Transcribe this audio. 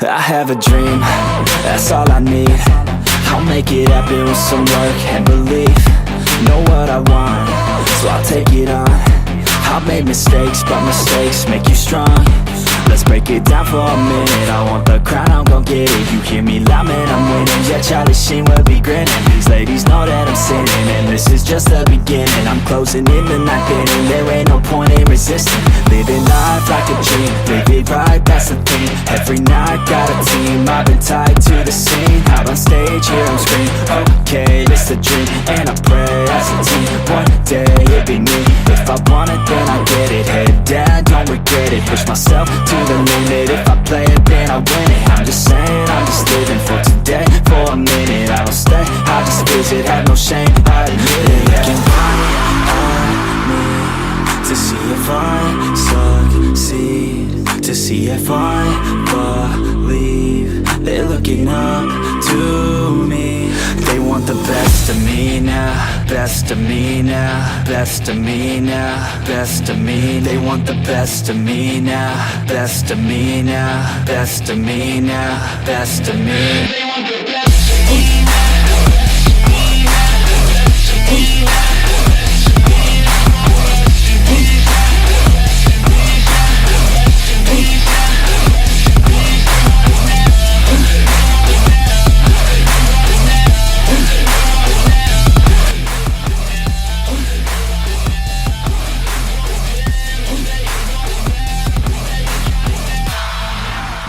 I have a dream, that's all I need. I'll make it happen with some work and belief. Know what I want, so I'll take it on. I've made mistakes, but mistakes make you strong. Let's break it down for a minute. I want the crown, I'm gon' get it. You hear me loud, man, I'm winning. Yeah, Charlie Sheen will be grinning. These ladies know that I'm sinning, and this is just the beginning. I'm closing in the ninth inning, there ain't no point in resisting. Living life like a dream, live it right, that's the thing. Every night, got a team, I've been tied to the scene. Out on stage, hear them scream, okay, it's a dream. And I pray as a team, one day it'll be me. If I want it, then I get it. Head down, don't regret it. Push myself to the limit. If I play it, then I win it. I'm just saying, I'm just living for today. For a minute, I don't stay, I just visit. Have no shame, I admit it. Looking right at me to see if I succeed, to see if I believe. They're looking up to me. They want the best of me now, best of me now, best of me now, best of me. They want the best of me now, best of me now, best of me now, best of me. They want the